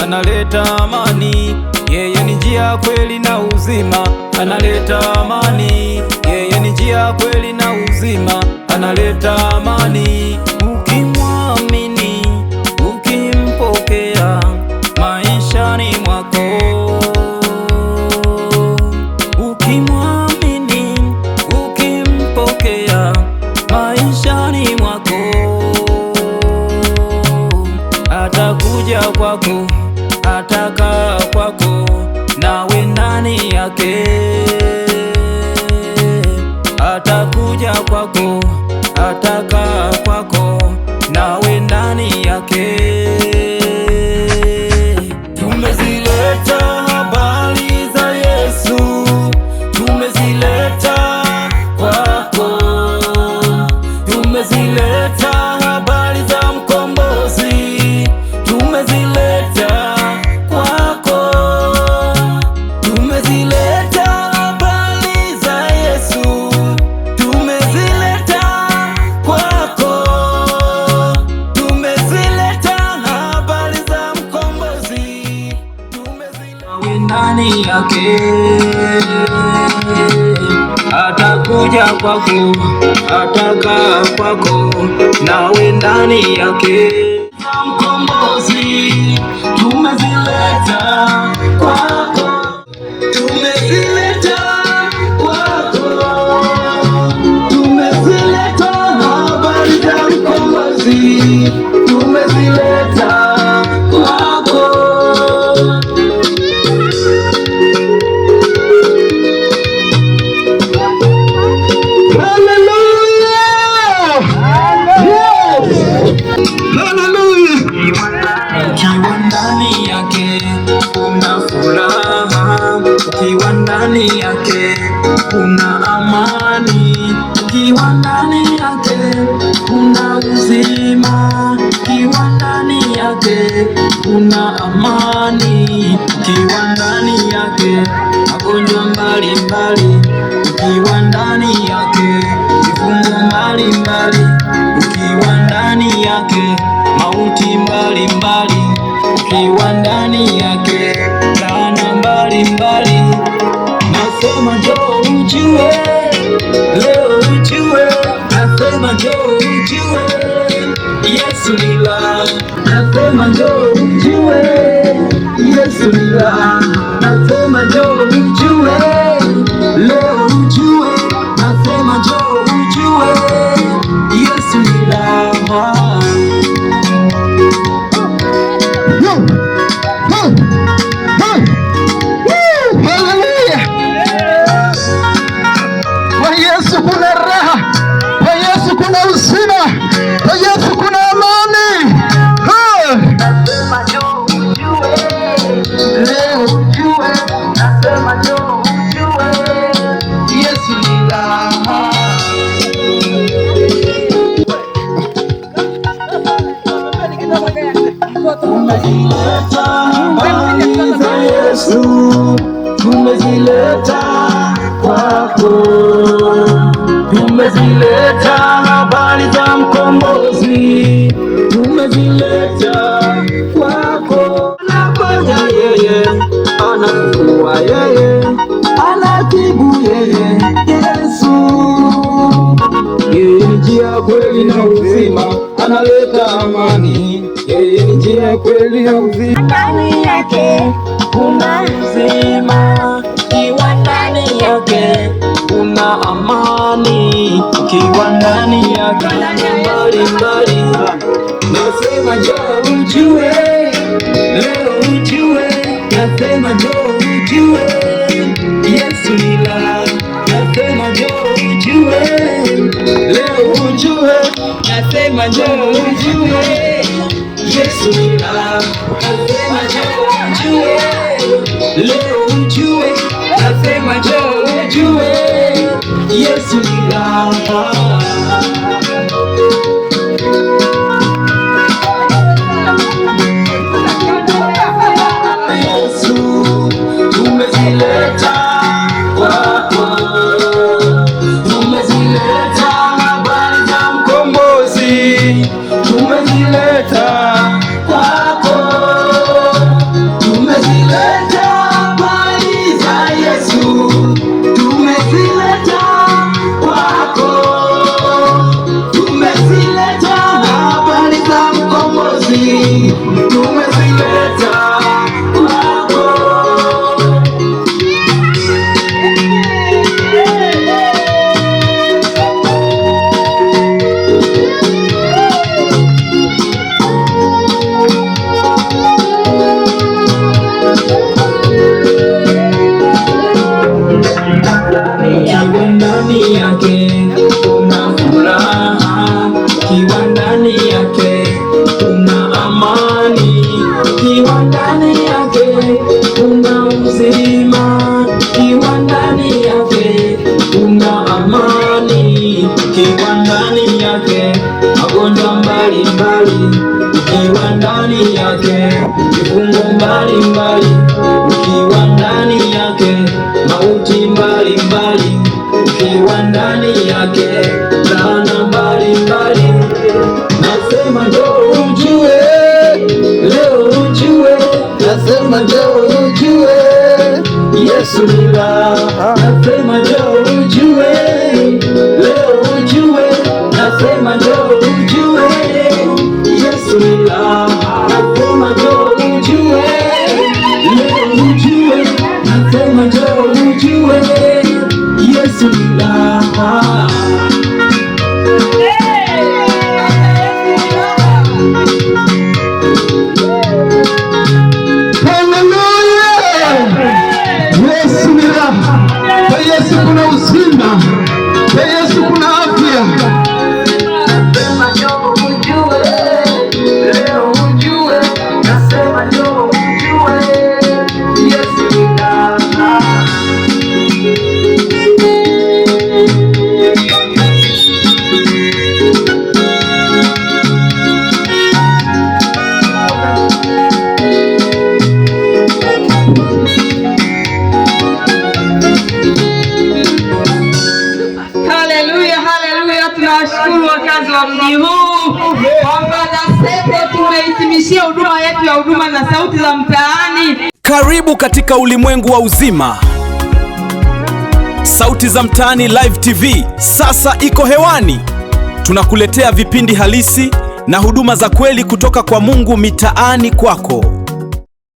analeta amani. Yeye ni njia, kweli na uzima, analeta amani. Yeye ni njia, kweli na uzima, analeta amani. Ukimwamini, ukimpokea maishani mwako, ukimwamini, ukimpokea maishani mwako, atakuja kwako, atakaa kwako, nawe ndani yake. Atakuja kwako, atakaa kwako, nawe ndani yake. Tumezileta habari za Yesu, tumezileta kwako, tumezileta habari za mkombozi, tumezileta kwako, tumezileta habari za Yesu, tumezileta kwako, tumezileta habari za mkombozi, tumezileta ndani yake. Atakuja kwako, atakaa kwako, nawe ndani yake. Mkombozi, tumezileta kwako, tumezileta kwako, tumezileta habari za mkombozi, tumezileta kwako. Ukiwa ndani yake kuna furaha, ukiwa ndani yake kuna amani, ukiwa ndani yake kuna uzima, ukiwa ndani yake kuna amani, ukiwa ndani yake magonjwa mbalimbali, ukiwa ndani yake vifungo mbalimbali, ukiwa ndani yake mauti mbalimbali, ukiwa ndani yake laana mbalimbali. Nasema njoo ujue, leo ujue, nasema njoo ujue, Yesu ni la. Nasema njoo ujue, Yesu ni la. Nasema njoo ujue, leo ujue, nasema njoo ujue, Yesu ni la. Kwa Yesu kuna raha, kwa Yesu kuna uzima, kwa Yesu kuna amani. Nasema njoo ujue, leo ujue, nasema njoo ujue, Yesu ni raha. Tumezileta habari za Yesu, tumezileta kwako, tumezileta habari za mkombozi, tumezileta kwako. Anafanya yeye, anafufua yeye, anatibu yeye, Yesu. Yeye ni njia, kweli na uzima, analeta amani. Yeye ni njia, kweli na uzima, ndani yake kuna uzima, ukiwa ndani yake kuna amani, ukiwa ndani yake mbalimbali. Nasema njoo ujue, leo ujue, nasema njoo ujue, Yesu ni la. Nasema njoo ujue, leo ujue, nasema njoo ujue, Yesu ni la. Nasema njoo ujue, leo ujue, nasema njoo ujue, Yesu ni la. Yesu, tumezileta kwako, tumezileta habari za mkombozi, tumezileta kwako, ndani yake kuna uzima, ukiwa ndani yake kuna amani, ukiwa ndani yake magonjwa mbalimbali, ukiwa ndani yake vifungo mbalimbali, ukiwa ndani yake mauti mbalimbali, ukiwa ndani yake laana mbalimbali. Nasema njoo ujue, leo ujue, nasema njoo ujue, Yesu ni raha. Nasema njoo ujue, leo ujue, nasema njoo ujue, Yesu ni raha. Nasema njoo ujue, leo ujue, nasema njoo ujue, Yesu ni raha. Kwa Yesu kuna uzima, kwa Yesu kuna afya. Nasema njoo ujue, leo ujue, nasema njoo ujue, Yesu ni raha. Tunawashukuru wakazi wa mji huu kwamba sasa tumehitimishia huduma yetu ya huduma za sauti za mtaani. Karibu katika ulimwengu wa uzima. Sauti za Mtaani Live TV sasa iko hewani. Tunakuletea vipindi halisi na huduma za kweli kutoka kwa Mungu mitaani kwako.